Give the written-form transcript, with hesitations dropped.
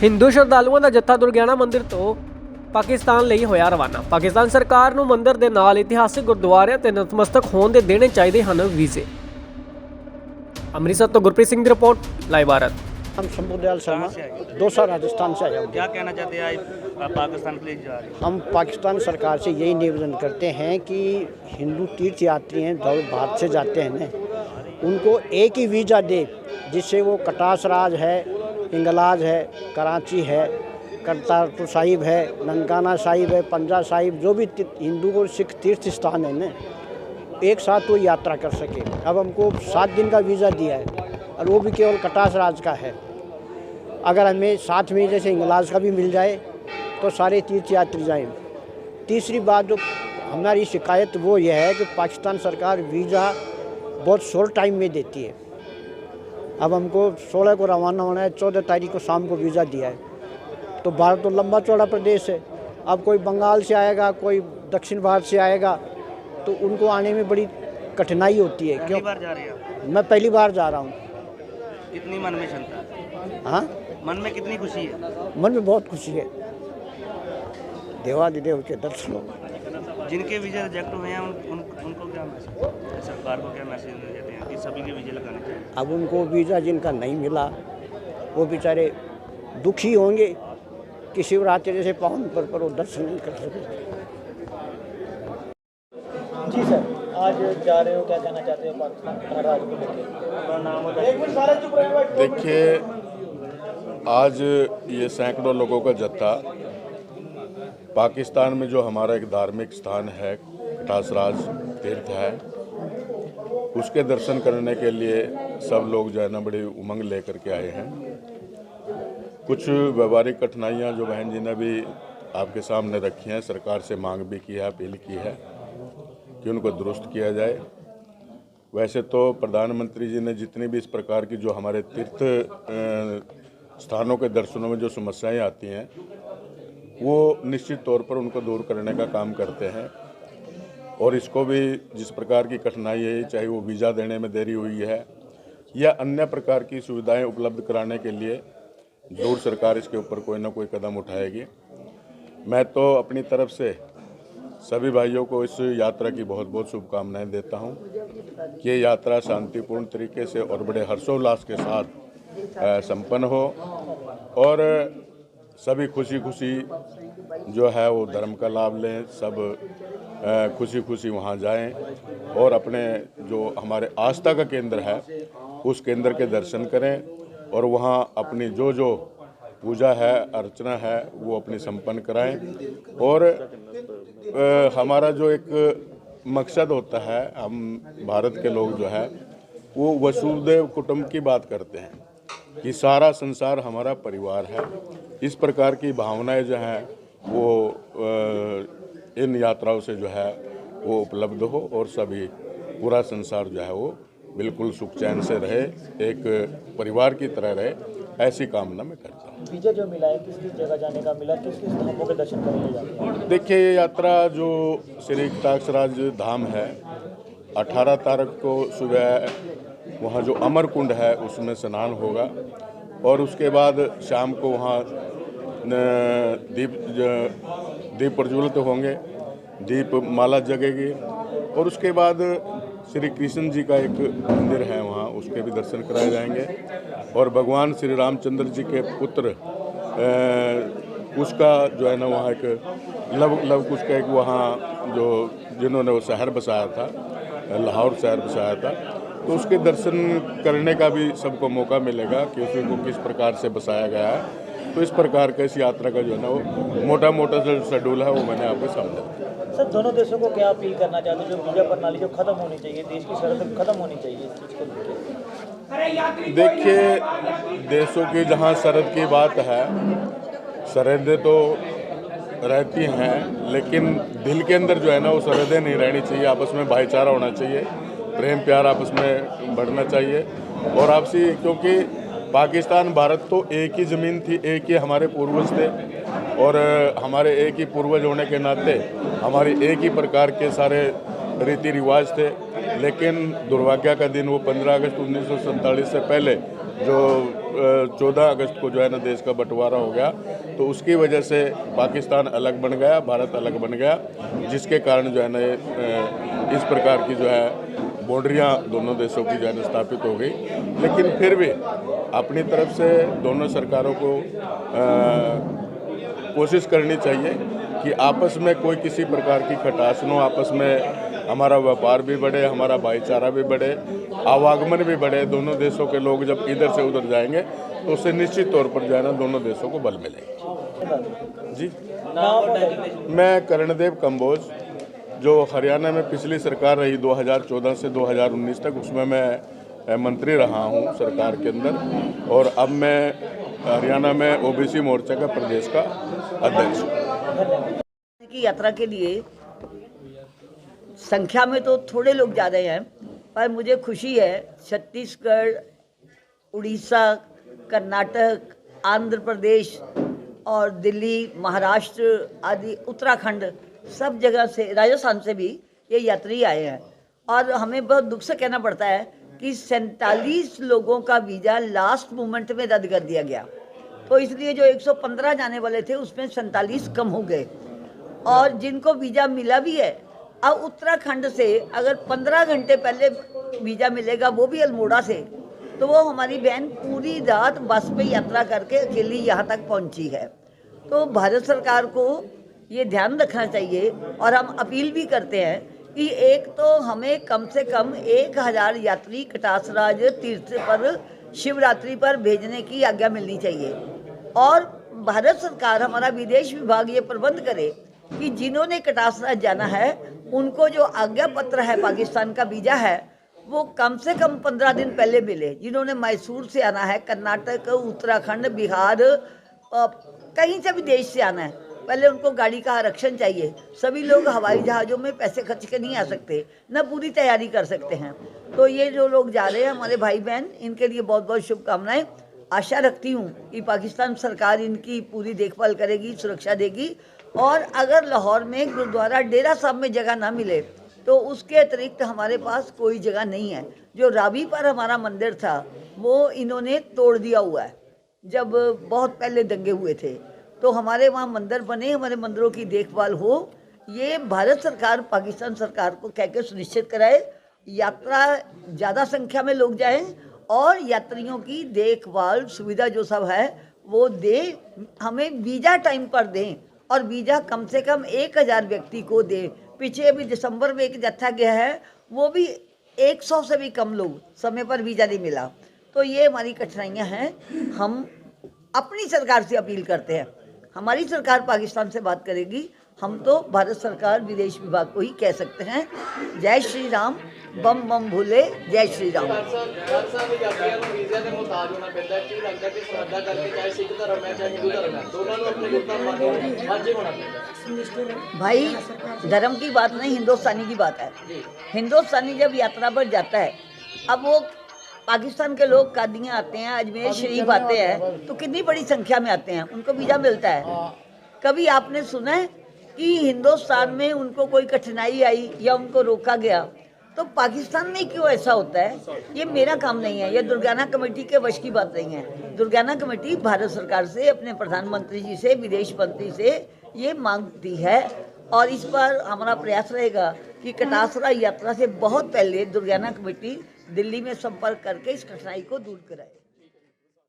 ਹਿੰਦੂ ਸ਼ਰਧਾਲੂਆਂ ਦਾ ਜੱਥਾ ਦੁਰਗਿਆਣਾ ਮੰਦਿਰ ਤੋਂ ਪਾਕਿਸਤਾਨ ਲਈ ਹੋਇਆ ਰਵਾਨਾ। ਪਾਕਿਸਤਾਨ ਸਰਕਾਰ ਨੂੰ ਮੰਦਿਰ ਦੇ ਨਾਲ ਇਤਿਹਾਸਿਕ ਗੁਰਦੁਆਰਿਆਂ ਤੇ ਨਤਮਸਤਕ ਹੋਣ ਦੇ ਦੇਣੇ ਚਾਹੀਦੇ ਹਨ ਵੀਜ਼ੇ। ਅੰਮ੍ਰਿਤਸਰ ਤੋਂ ਗੁਰਪ੍ਰੀਤ ਸਿੰਘ ਦੀ रिपोर्ट, लाइव भारत। हम शंभुदयाल शर्मा, दौसा राजस्थान से आए हैं। क्या कहना चाहते हैं आज पाकिस्तान के लिए जा रहे हैं? हम पाकिस्तान सरकार से यही निवेदन करते हैं कि हिंदू तीर्थ यात्री हैं जो भारत से जाते हैं ना, उनको एक ही वीज़ा दे जिससे वो कटास राज है, हिंगलाज है, कराची है, करतारपुर साहिब है, ननकाना साहिब है, पंजा साहिब, जो भी हिंदू और सिख तीर्थ स्थान है ना, एक साथ वो यात्रा कर सके। अब हमको 7 दिन का वीज़ा दिया है और वो भी केवल कटास राज का है। अगर हमें साथ में जैसे हिंगलाज का भी मिल जाए तो सारे तीर्थ यात्री जाएं। तीसरी बात जो हमारी शिकायत वो यह है कि पाकिस्तान सरकार वीज़ा बहुत शॉर्ट टाइम में देती है। अब हमको 16 को रवाना होना है, 14 तारीख को शाम को वीज़ा दिया है। तो भारत तो लंबा चौड़ा प्रदेश है। अब कोई बंगाल से आएगा, कोई दक्षिण भारत से आएगा, तो उनको आने में बड़ी कठिनाई होती है। पहली बार जा रहे हैं आप? मैं पहली बार जा रहा हूँ। कितनी मन में क्षमता है? हाँ, मन में कितनी खुशी है? मन में बहुत खुशी है। देवादिदेव के दर्शन। जिनके वीज़े रिजेक्ट हुए हैं उनको क्या मैसेज, सरकार को क्या मैसेज देते हैं कि सभी के वीज़े लगाने चाहिए? अब उनको वीज़ा जिनका नहीं मिला वो बेचारे दुखी होंगे कि शिवरात्रि जैसे पावन पर वो दर्शन नहीं कर सके। जी सर, आज जा रहे हो, क्या कहना चाहते हो पाकिस्तान राज्य को लेकर? देखिए, आज ये सैकड़ों लोगों का जत्था पाकिस्तान में जो हमारा एक धार्मिक स्थान है, कटासराज तीर्थ है, उसके दर्शन करने के लिए सब लोग जो है ना बड़ी उमंग लेकर के आए हैं। कुछ व्यवहारिक कठिनाइयाँ जो बहन जी ने भी आपके सामने रखी हैं, सरकार से मांग भी की है, अपील की है कि उनको दुरुस्त किया जाए। वैसे तो प्रधानमंत्री जी ने जितनी भी इस प्रकार की जो हमारे तीर्थ स्थानों के दर्शनों में जो समस्याएं आती हैं वो निश्चित तौर पर उनको दूर करने का काम करते हैं। और इसको भी जिस प्रकार की कठिनाई है, चाहे वो वीज़ा देने में देरी हुई है या अन्य प्रकार की सुविधाएं उपलब्ध कराने के लिए जरूर सरकार इसके ऊपर कोई ना कोई कदम उठाएगी। मैं तो अपनी तरफ से सभी भाइयों को इस यात्रा की बहुत बहुत शुभकामनाएं देता हूं कि ये यात्रा शांतिपूर्ण तरीके से और बड़े हर्षोल्लास के साथ संपन्न हो और सभी खुशी खुशी जो है वो धर्म का लाभ लें, सब खुशी खुशी वहां जाएं और अपने जो हमारे आस्था का केंद्र है उस केंद्र के दर्शन करें और वहां अपनी जो पूजा है, अर्चना है, वो अपनी संपन्न कराएं। और हमारा जो एक मकसद होता है, हम भारत के लोग जो है वो वसुधैव कुटुंब की बात करते हैं कि सारा संसार हमारा परिवार है। इस प्रकार की भावनाएं जो हैं वो इन यात्राओं से जो है वो उपलब्ध हो और सभी पूरा संसार जो है वो बिल्कुल सुख चैन से रहे, एक परिवार की तरह रहे, ऐसी कामना मैं करता हूँ। वीज़ा जो मिला है किस किस जगह जाने का मिला, किस किस धामों के दर्शन करने जाते हैं? देखिए, ये यात्रा जो श्री कटासराज धाम है, 18 तारीख को सुबह वहाँ जो अमर कुंड है उसमें स्नान होगा और उसके बाद शाम को वहाँ दीप प्रज्वलित होंगे, दीप माला जगेगी और उसके बाद श्री कृष्ण जी का एक मंदिर है वहाँ, उसके भी दर्शन कराए जाएंगे और भगवान श्री रामचंद्र जी के पुत्र उसका जो है ना वहाँ एक लव कुश का एक वहाँ जो जिन्होंने वो शहर बसाया था, लाहौर शहर बसाया था, तो उसके दर्शन करने का भी सबको मौका मिलेगा कि उसको किस प्रकार से बसाया गया है। तो इस प्रकार का इस यात्रा का जो है ना वो मोटा जो शेड्यूल है वो मैंने आपके सामने रखा। सर, दोनों देशों को क्या अपील करना चाहते हैं? जो वीज़ा प्रणाली जो खत्म होनी चाहिए, देश की सरहद खत्म होनी चाहिए, इस चीज़ को लेकर? देखिए, देशों की जहाँ सरहद की बात है, सरहदें तो रहती हैं लेकिन दिल के अंदर जो है ना वो सरहदें नहीं रहनी चाहिए। आपस में भाईचारा होना चाहिए, प्रेम प्यार आपस में बढ़ना चाहिए और आपसी, क्योंकि पाकिस्तान भारत तो एक ही ज़मीन थी, एक ही हमारे पूर्वज थे और हमारे एक ही पूर्वज होने के नाते हमारी एक ही प्रकार के सारे रीति रिवाज थे। लेकिन दुर्भाग्य का दिन वो 15 अगस्त 1947 से पहले जो 14 अगस्त को जो है ना देश का बंटवारा हो गया, तो उसकी वजह से पाकिस्तान अलग बन गया, भारत अलग बन गया, जिसके कारण जो है ना इस प्रकार की जो है बाउंड्रियाँ दोनों देशों की जो है ना स्थापित हो गई। लेकिन फिर भी अपनी तरफ से दोनों सरकारों को कोशिश करनी चाहिए कि आपस में कोई किसी प्रकार की खटास न हो, आपस में हमारा व्यापार भी बढ़े, हमारा भाईचारा भी बढ़े, आवागमन भी बढ़े। दोनों देशों के लोग जब इधर से उधर जाएंगे तो उससे निश्चित तौर पर जो है ना दोनों देशों को बल मिलेगा। जी, मैं कर्णदेव कंबोज, जो हरियाणा में पिछली सरकार रही 2014 से 2019 तक, उसमें मैं मंत्री रहा हूं सरकार के अंदर, और अब मैं हरियाणा में ओबीसी मोर्चा का प्रदेश का अध्यक्ष हूं। की यात्रा के लिए संख्या में तो थोड़े लोग ज़्यादा हैं, पर मुझे खुशी है छत्तीसगढ़, उड़ीसा, कर्नाटक, आंध्र प्रदेश और दिल्ली, महाराष्ट्र आदि, उत्तराखंड, सब जगह से, राजस्थान से भी ये यात्री आए हैं। और हमें बहुत दुख से कहना पड़ता है कि 47 लोगों का वीज़ा लास्ट मोमेंट में रद्द कर दिया गया। तो इसलिए जो 115 जाने वाले थे उसमें 47 कम हो गए, और जिनको वीज़ा मिला भी है, अब उत्तराखंड से अगर 15 घंटे पहले वीज़ा मिलेगा, वो भी अल्मोड़ा से, तो वो हमारी बहन पूरी रात बस पे यात्रा करके अकेली यहाँ तक पहुँची है। तो भारत सरकार को ये ध्यान रखना चाहिए, और हम अपील भी करते हैं कि एक तो हमें कम से कम 1000 यात्री कटासराज तीर्थ पर शिवरात्रि पर भेजने की आज्ञा मिलनी चाहिए, और भारत सरकार, हमारा विदेश विभाग ये प्रबंध करे कि जिन्होंने कटासराज जाना है उनको जो आज्ञा पत्र है, पाकिस्तान का वीज़ा है, वो कम से कम 15 दिन पहले मिले। जिन्होंने मैसूर से आना है, कर्नाटक, उत्तराखंड, बिहार, कहीं से भी देश से आना है, पहले उनको गाड़ी का आरक्षण चाहिए। सभी लोग हवाई जहाज़ों में पैसे खर्च के नहीं आ सकते, न पूरी तैयारी कर सकते हैं। तो ये जो लोग जा रहे हैं हमारे भाई बहन, इनके लिए बहुत बहुत शुभकामनाएं। आशा रखती हूँ कि पाकिस्तान सरकार इनकी पूरी देखभाल करेगी, सुरक्षा देगी, और अगर लाहौर में गुरुद्वारा डेरा साहब में जगह ना मिले तो उसके अतिरिक्त हमारे पास कोई जगह नहीं है। जो रावी पर हमारा मंदिर था वो इन्होंने तोड़ दिया हुआ है, जब बहुत पहले दंगे हुए थे। तो हमारे वहाँ मंदिर बने, हमारे मंदिरों की देखभाल हो, ये भारत सरकार पाकिस्तान सरकार को कह के सुनिश्चित कराए। यात्रा ज़्यादा संख्या में लोग जाएं, और यात्रियों की देखभाल सुविधा जो सब है वो दे, हमें वीज़ा टाइम पर दें, और वीज़ा कम से कम 1000 व्यक्ति को दें। पीछे अभी दिसंबर में एक जत्था गया है, वो भी 100 से भी कम लोग, समय पर वीज़ा नहीं मिला। तो ये हमारी कठिनाइयाँ हैं। हम अपनी सरकार से अपील करते हैं, हमारी सरकार पाकिस्तान से बात करेगी, हम तो भारत सरकार विदेश विभाग को ही कह सकते हैं। जय श्री राम, बम बम भूले, जय श्री राम। भाई धर्म की बात नहीं, हिंदुस्तानी की बात है। हिंदुस्तानी जब यात्रा पर जाता है, अब वो पाकिस्तान के लोग कादियाँ आते हैं, अजमेर शरीफ आते हैं, तो कितनी बड़ी संख्या में आते हैं, उनको वीज़ा मिलता है। कभी आपने सुना है कि हिंदुस्तान में उनको कोई कठिनाई आई या उनको रोका गया? तो पाकिस्तान में क्यों ऐसा होता है? ये मेरा काम नहीं है, ये दुर्गाना कमेटी के वश की बात नहीं है। दुर्गाना कमेटी भारत सरकार से, अपने प्रधानमंत्री जी से, विदेश मंत्री से ये मांगती है, और इस पर हमारा प्रयास रहेगा कि कटासरा यात्रा से बहुत पहले दुर्गाना कमेटी दिल्ली में संपर्क करके इस कठिनाई को दूर कराए।